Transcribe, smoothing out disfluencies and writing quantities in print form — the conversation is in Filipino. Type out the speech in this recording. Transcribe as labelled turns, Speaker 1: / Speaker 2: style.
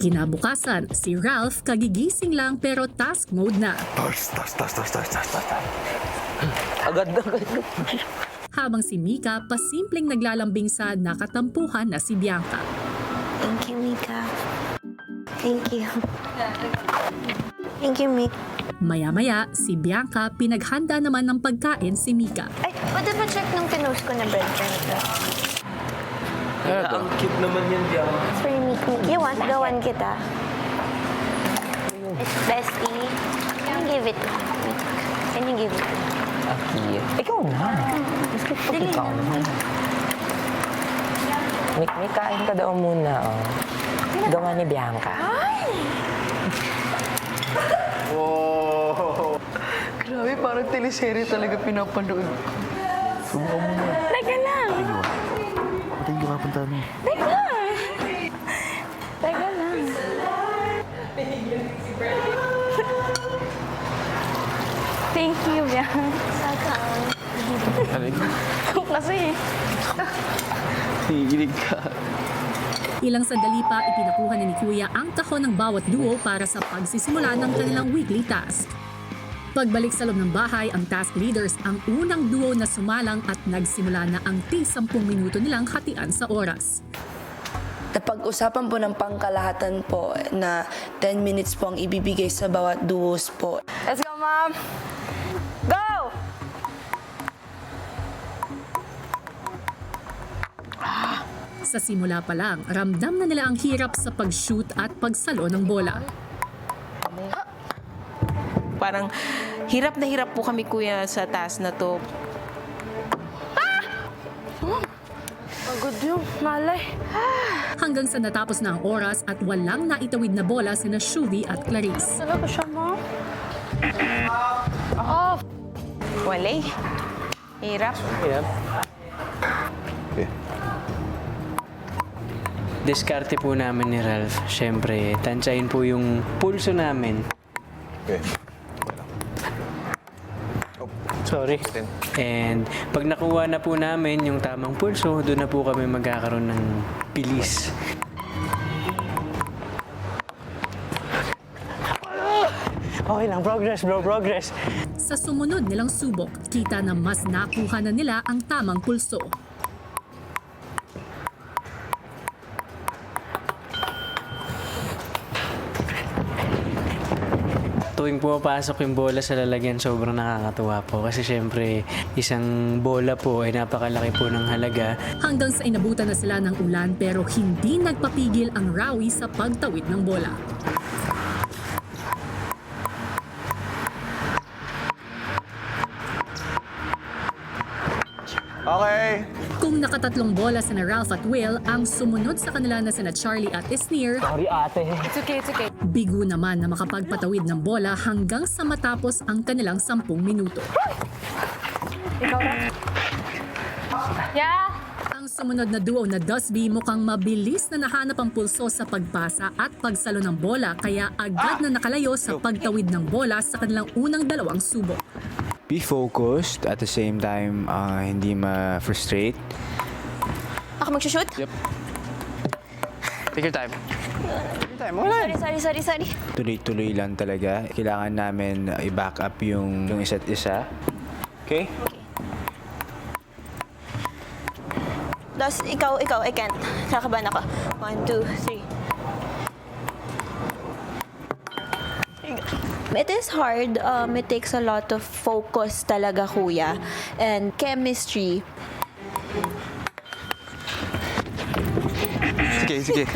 Speaker 1: Kinabukasan, si Ralph kagigising lang pero task mode na.
Speaker 2: Agad.
Speaker 1: Habang si Mika pasimpleng naglalambing sa nakatampuhan na si Bianca.
Speaker 3: Thank you, Mika. Thank you. Thank you, Mika.
Speaker 1: Maya-maya, si Bianca pinaghanda naman ng pagkain si Mika.
Speaker 3: Ay, pwede ba check nung pinost ko na breadcrumbs ko?
Speaker 2: Ang cute naman yan, Diyan.
Speaker 3: It's for you, Mika. You want? Gawan kita. It's bestie. Can you give it? Can you give it?
Speaker 2: Aki. Ikaw na. Mas cute pa ikaw naman. Mik, kain ka daw muna, oh. Gawa ni Bianca.
Speaker 4: Wow! Grabe, parang teleserye talaga pinapanood ko. Subukan mo na.
Speaker 3: Teka lang.
Speaker 4: Pati yung kapunta mo.
Speaker 3: Teka. Teka lang. Thank you, Bianca.
Speaker 4: Alig.
Speaker 3: Kasi,
Speaker 4: Higilig ka.
Speaker 1: Ilang sandali pa ipinakuha ni Kuya ang kahon ng bawat duo para sa pagsisimula ng kanilang weekly task. Pagbalik sa loob ng bahay, ang task leaders ang unang duo na sumalang at nagsimula na ang 10 minuto nilang hatian sa oras.
Speaker 5: Napag-usapan po ng pangkalahatan po na 10 minutes po ang ibibigay sa bawat duos po.
Speaker 3: let's go, Mom. Go!
Speaker 1: Sa simula pa lang, ramdam na nila ang hirap sa pag-shoot at pagsalo ng bola.
Speaker 6: Parang hirap na hirap po kami, kuya, sa task na to.
Speaker 3: Pagod yung malay.
Speaker 1: Hanggang sa natapos na ang oras at walang naitawid na bola sina Shuvi at Clarice.
Speaker 3: Talaga siya, Mom?
Speaker 6: Wale. Hirap.
Speaker 2: Yep.
Speaker 4: Okay.
Speaker 7: Diskarte po namin ni Ralph. Siyempre, tansyahin po yung pulso namin.
Speaker 4: Okay.
Speaker 7: Sorry. And pag nakuha na po namin yung tamang pulso, doon na po kami magkakaroon ng bilis.
Speaker 2: Okay lang, progress bro, progress.
Speaker 1: Sa sumunod nilang subok, kita na mas nakuha na nila ang tamang pulso.
Speaker 7: Tuwing pumapasok yung bola sa lalagyan, sobrang nakakatuwa po. Kasi syempre, isang bola po ay napakalaki po ng halaga.
Speaker 1: Hanggang sa inabutan na sila ng ulan pero hindi nagpapigil ang Rawi sa pagtawid ng bola.
Speaker 4: Okay.
Speaker 1: Kung nakatatlong bola sina Ralph at Will, ang sumunod sa kanila na sina Charlie at Isnir,
Speaker 2: Sorry, ate.
Speaker 3: It's okay, it's okay.
Speaker 1: bigo naman na makapagpatawid ng bola hanggang sa matapos ang kanilang 10 minuto.
Speaker 3: Yeah?
Speaker 1: Ang sumunod na duo na Dusby mukhang mabilis na nahanap ang pulso sa pagpasa at pagsalo ng bola kaya agad na nakalayo sa pagtawid ng bola sa kanilang unang dalawang subok.
Speaker 8: Be focused at the same time hindi ma-frustrate.
Speaker 3: Ako mag-shoot?
Speaker 4: Take your time.
Speaker 3: Sorry.
Speaker 8: Tuloy-tuloy lang talaga. Kailangan namin i-back up yung isa't isa. Okay?
Speaker 3: Tapos, ikaw, I can't. Nakabahan ako. 1, 2, 3. It is hard. It takes a lot of focus talaga, kuya. And chemistry.
Speaker 8: Sige.